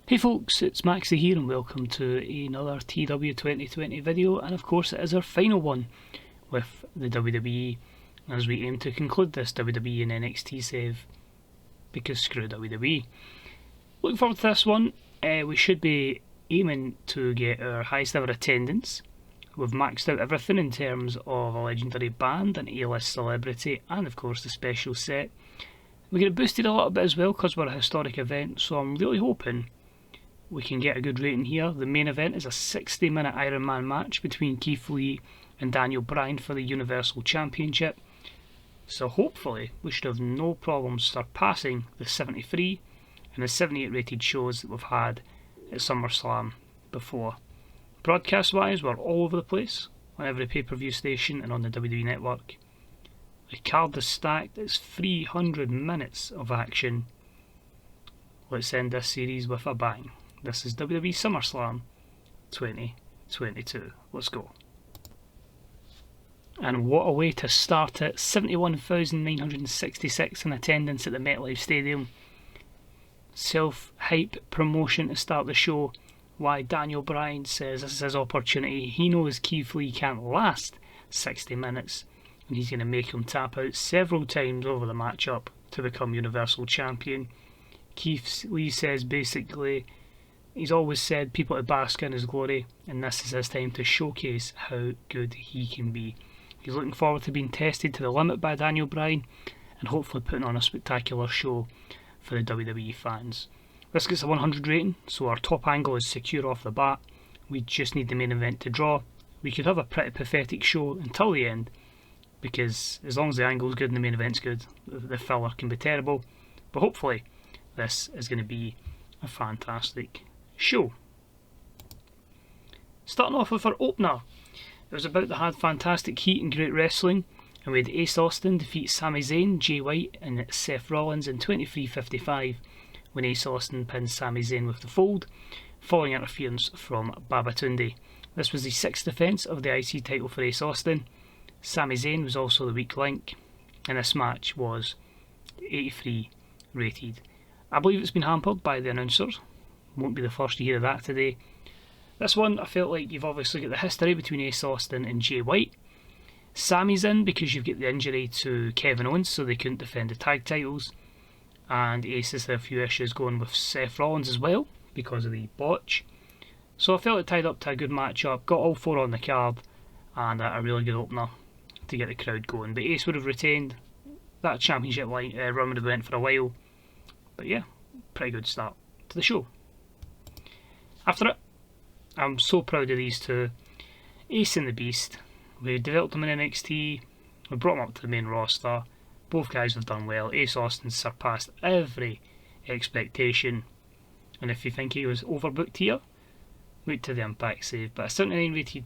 Hey folks, it's Maxie here and welcome to another TEW2020 video, and of course it is our final one with the WWE as we aim to conclude this WWE and NXT save, because screw WWE. Looking forward to this one. We should be aiming to get our highest ever attendance. We've maxed out everything in terms of a legendary band, an A-list celebrity, and of course the special set. We get it boosted a little bit as well because we're a historic event, so I'm really hoping we can get a good rating here. The main event is a 60-minute Ironman match between Keith Lee and Daniel Bryan for the Universal Championship. So hopefully we should have no problems surpassing the 73 and the 78 rated shows that we've had at Summerslam before. Broadcast wise, we're all over the place on every pay-per-view station and on the WWE network. The card is stacked. It's 300 minutes of action. Let's end this series with a bang. This is WWE SummerSlam 2022. Let's go. And what a way to start it. 71,966 in attendance at the MetLife Stadium. Self-hype promotion to start the show. Why Daniel Bryan says this is his opportunity. He knows Keith Lee can't last 60 minutes and he's going to make him tap out several times over the matchup to become Universal Champion. Keith Lee says basically he's always said people to bask in his glory, and this is his time to showcase how good he can be. He's looking forward to being tested to the limit by Daniel Bryan and hopefully putting on a spectacular show for the WWE fans. This gets a 100 rating, so our top angle is secure off the bat. We just need the main event to draw. We could have a pretty pathetic show until the end, because as long as the angle's good and the main event's good, the filler can be terrible. But hopefully this is going to be a fantastic show. Starting off with our opener, it was about to have fantastic heat and great wrestling, and we had Ace Austin defeat Sami Zayn, Jay White and Seth Rollins in 23:55 when Ace Austin pinned Sami Zayn with the fold, following interference from Babatunde. This was the 6th defence of the IC title for Ace Austin. Sami Zayn was also the weak link, and this match was 83 rated. I believe it's been hampered by the announcers. Won't be the first to hear of that today. This one, I felt like you've obviously got the history between Ace Austin and Jay White. Sami's in because you've got the injury to Kevin Owens, so they couldn't defend the tag titles. And Ace has had a few issues going with Seth Rollins as well because of the botch. So I felt it tied up to a good matchup, got all 4 on the card, and a really good opener to get the crowd going. But Ace would have retained. That championship run would have went for a while. But yeah, pretty good start to the show. After it, I'm so proud of these two. Ace and the Beast. We developed them in NXT. We brought them up to the main roster. Both guys have done well. Ace Austin surpassed every expectation. And if you think he was overbooked here, wait till the Impact save. But a 79 rated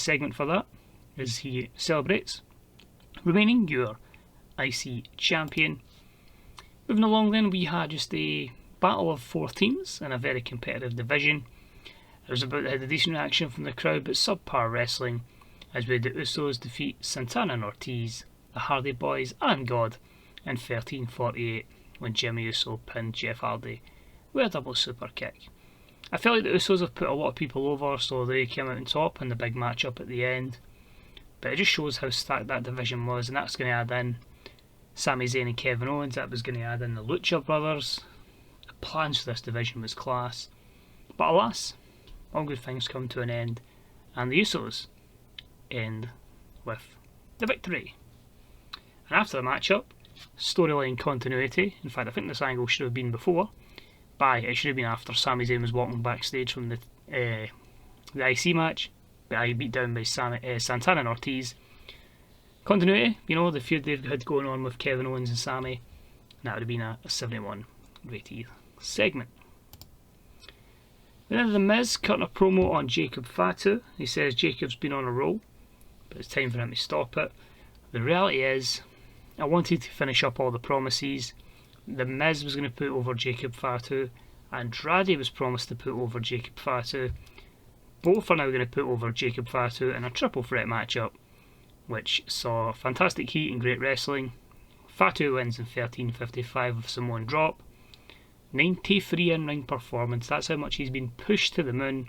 segment for that as he celebrates remaining your IC champion. Moving along then, we had just a battle of 4 teams in a very competitive division. It was about to have a decent reaction from the crowd, but subpar wrestling as we had the Usos defeat Santana and Ortiz, the Hardy Boys and God in 13:48 when Jimmy Uso pinned Jeff Hardy with a double super kick. I felt like the Usos have put a lot of people over, so they came out on top in the big match up at the end. But it just shows how stacked that division was, and that's going to add in Sami Zayn and Kevin Owens. That was going to add in the Lucha Brothers. The plans for this division was class. But alas, all good things come to an end, and the Usos end with the victory. And after the matchup, storyline continuity. In fact, I think this angle should have been before. It should have been after Sami Zayn was walking backstage from the IC match, but he beat down by Santana and Ortiz. Continuity, the feud they've had going on with Kevin Owens and Sami, and that would have been a 71 rated segment. Then The Miz cutting a promo on Jacob Fatu. He says Jacob's been on a roll, but it's time for him to stop it. The reality is, I wanted to finish up all the promises. The Miz was going to put over Jacob Fatu. Andrade was promised to put over Jacob Fatu. Both are now going to put over Jacob Fatu in a triple threat matchup, which saw fantastic heat and great wrestling. Fatu wins in 13:55 with Samoan drop. 93 in-ring performance. That's how much he's been pushed to the moon.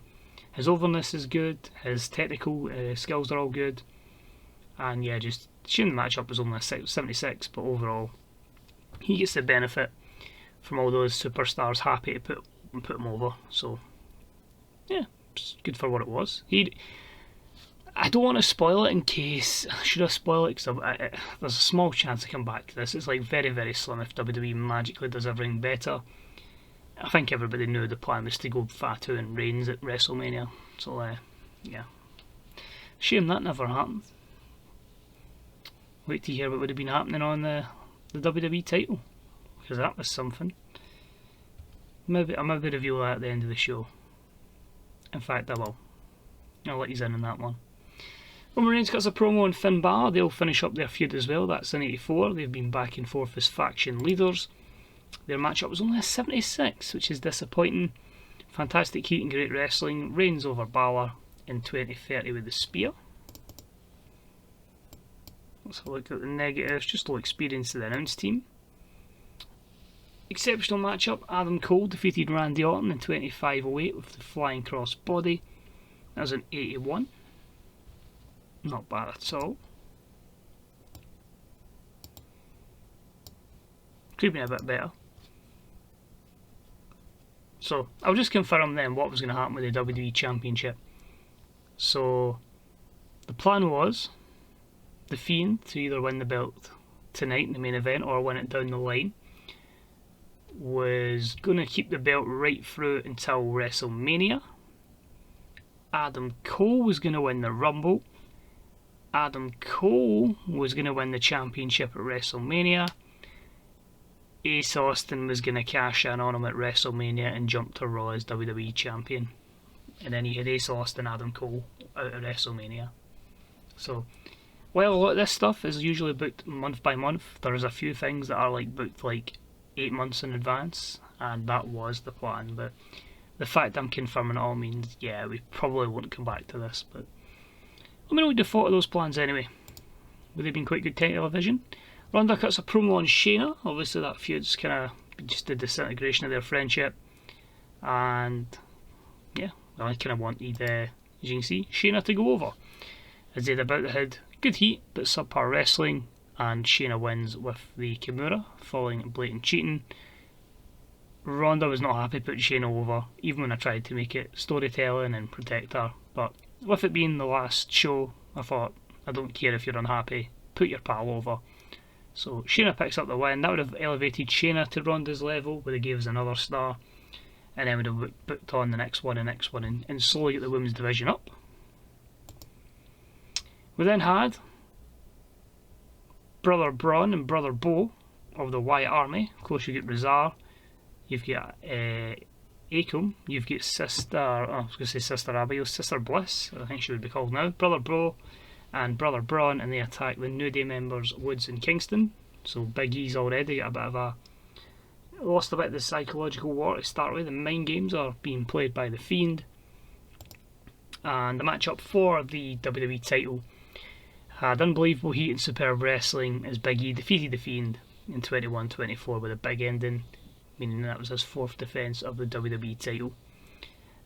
His overness is good, his technical skills are all good, and yeah, just shame the matchup was only a 76, but overall he gets the benefit from all those superstars happy to put him over. So yeah, it's good for what it was. I don't want to spoil it in case. Should I spoil it? Because there's a small chance I come back to this. It's like very, very slim if WWE magically does everything better. I think everybody knew the plan was to go Fatu and Reigns at WrestleMania. So yeah, shame that never happened. Wait to hear what would have been happening on the WWE title, because that was something. Maybe I'll reveal that at the end of the show. In fact, I will. I'll let you in on that one. Roman Reigns cuts a promo on Finn Balor. They'll finish up their feud as well. That's in 84. They've been back and forth as faction leaders. Their matchup was only a 76, which is disappointing. Fantastic heat and great wrestling. Reigns over Balor in 2030 with the spear. Let's have a look at the negatives. Just low experience of the announce team. Exceptional matchup. Adam Cole defeated Randy Orton in 25:08 with the flying cross body. That was an 81. Not bad at all. Could be a bit better. So I'll just confirm then what was going to happen with the WWE Championship. So the plan was the Fiend to either win the belt tonight in the main event or win it down the line. Was going to keep the belt right through until WrestleMania. Adam Cole was going to win the Rumble. Adam Cole was going to win the championship at WrestleMania. Ace Austin was going to cash in on him at WrestleMania and jump to Raw as WWE champion. And then he had Ace Austin, Adam Cole out of WrestleMania. So, while a lot of this stuff is usually booked month by month, there's a few things that are like booked like 8 months in advance, and that was the plan. But the fact I'm confirming it all means, yeah, we probably won't come back to this. But let me know what you thought of those plans anyway. Would they have been quite good television? Ronda cuts a promo on Shayna. Obviously that feud's kind of just the disintegration of their friendship. And yeah, I kind of wanted, as you can see, Shayna to go over. As they'd about had good heat, but subpar wrestling. And Shayna wins with the Kimura, following blatant cheating. Ronda was not happy putting Shayna over, even when I tried to make it storytelling and protect her. But with it being the last show, I thought, I don't care if you're unhappy, put your pal over. So Shayna picks up the win. That would have elevated Shayna to Ronda's level, where they gave us another star. And then would have booked on the next one and slowly get the women's division up. We then had Brother Braun and Brother Bo of the Wyatt Army. Of course, you get Razar, you've got Akam, you've got Sister, I was going to say Sister Abigail, Sister Bliss, I think she would be called now, Brother Bo and Brother Braun, and they attack the New Day members Woods and Kingston. So Big E's already got a bit of a, lost a bit of the psychological war to start with. The mind games are being played by the Fiend. And the matchup for the WWE title had unbelievable heat and superb wrestling as Big E defeated the Fiend in 21-24 with a big ending, meaning that was his fourth defence of the WWE title.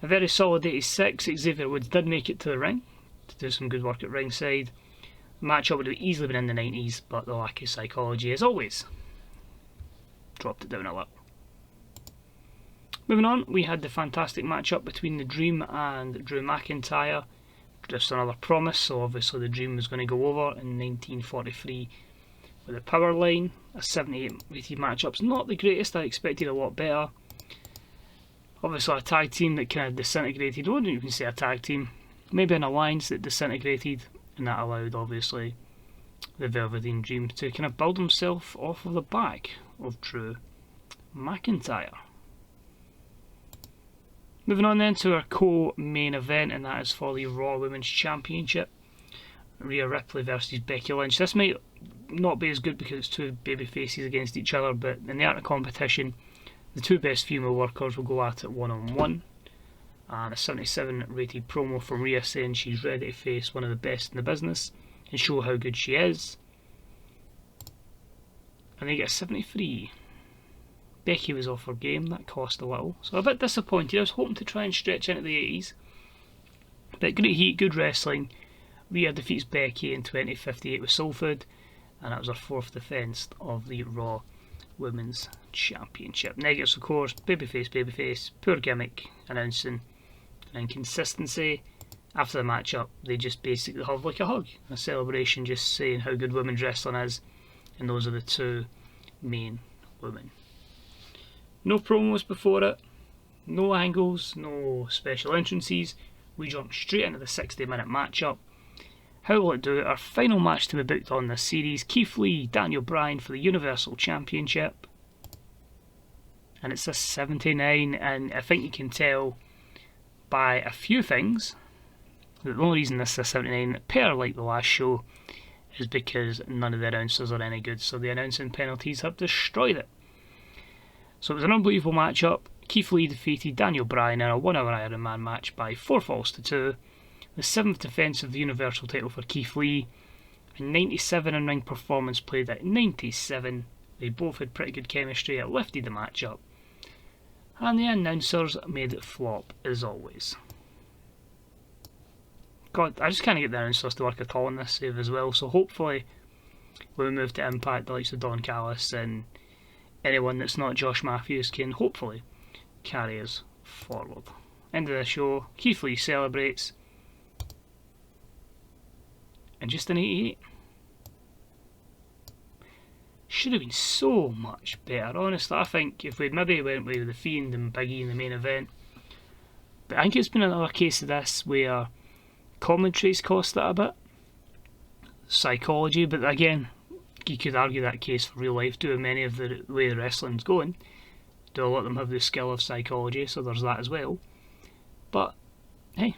A very solid 86. Xavier Woods did make it to the ring to do some good work at ringside. The matchup would have easily been in the 90s, but the lack of psychology, as always, dropped it down a little. Moving on, we had the fantastic matchup between the Dream and Drew McIntyre. Just another promise, so obviously the Dream was going to go over in 1943 with a power line. A 78 rated matchup's not the greatest, I expected a lot better. Obviously a tag team that kind of disintegrated. I wouldn't even say a tag team, maybe an alliance that disintegrated, and that allowed obviously the Velveteen Dream to kind of build himself off of the back of Drew McIntyre. Moving on then to our co-main event, and that is for the Raw Women's Championship. Rhea Ripley versus Becky Lynch. This might not be as good because it's two baby faces against each other, but in the art of competition, the two best female workers will go at it one-on-one. And a 77 rated promo from Rhea saying she's ready to face one of the best in the business and show how good she is. And they get a 73. Becky was off her game, that cost a little. So a bit disappointed. I was hoping to try and stretch into the 80s. But great heat, good wrestling. Rhea defeats Becky in 2058 with Soul Food, and that was her 4th defence of the Raw Women's Championship. Negatives, of course, babyface, poor gimmick, announcing, and inconsistency. After the match-up, they just basically have like a hug, a celebration, just saying how good women's wrestling is, and those are the 2 main women. No promos before it, no angles, no special entrances. We jump straight into the 60-minute match-up. How will it do? Our final match to be booked on this series, Keith Lee, Daniel Bryan for the Universal Championship. And it's a 79, and I think you can tell by a few things that the only reason this is a 79, per like the last show, is because none of the announcers are any good, so the announcing penalties have destroyed it. So it was an unbelievable matchup. Keith Lee defeated Daniel Bryan in a 1-hour Ironman match by 4 falls to 2. The 7th defence of the Universal title for Keith Lee. A 97 in ring performance played at 97. They both had pretty good chemistry. It lifted the match up. And the announcers made it flop as always. God, I just can't get the announcers to work at all in this save as well. So hopefully when we move to Impact, the likes of Don Callis and anyone that's not Josh Matthews can hopefully carry us forward. End of the show, Keith Lee celebrates, and just an 88. Should have been so much better, honestly. I think if we'd maybe went with the Fiend and Biggie in the main event, but I think it's been another case of this where commentaries cost it a bit, psychology, but again, you could argue that case for real life too. Many of the way the wrestling's going, do a lot of them have the skill of psychology, so there's that as well. But hey,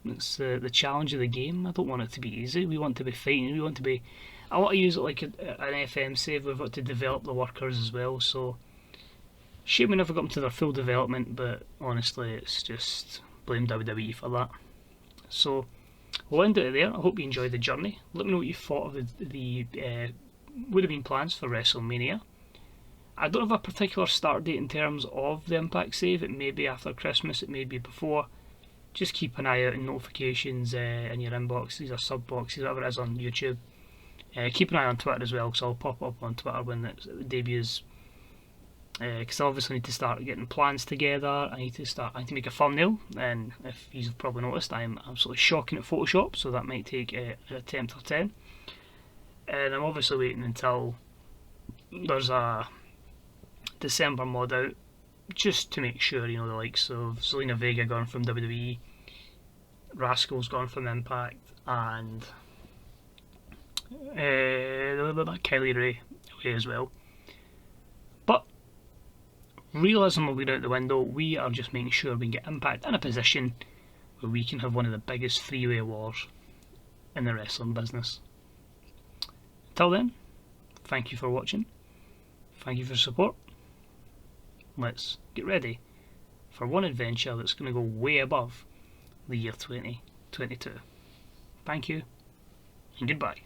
it's the challenge of the game. I don't want it to be easy. We want to be fighting. We want to be. I want to use it like an FM save. We've got to develop the workers as well. So shame we never got them to their full development. But honestly, it's just blame WWE for that. So we'll end it there. I hope you enjoyed the journey. Let me know what you thought of the would have been plans for WrestleMania. I don't have a particular start date in terms of the Impact save. It may be after Christmas, it may be before. Just keep an eye out in notifications in your inbox. These are sub boxes, whatever it is on YouTube. Keep an eye on Twitter as well, because I'll pop up on Twitter when it debuts. Because I obviously need to start getting plans together. I need to make a thumbnail, and if you've probably noticed, I'm absolutely shocking at Photoshop, so that might take an attempt or 10. And I'm obviously waiting until there's a December mod out, just to make sure, you know, the likes of Zelina Vega gone from WWE, Rascal's gone from Impact, and Kylie Ray away as well. But realism will be out the window. We are just making sure we can get Impact in a position where we can have one of the biggest three-way wars in the wrestling business. Until then, thank you for watching. Thank you for your support. Let's get ready for one adventure that's going to go way above the year 2022. Thank you, and goodbye.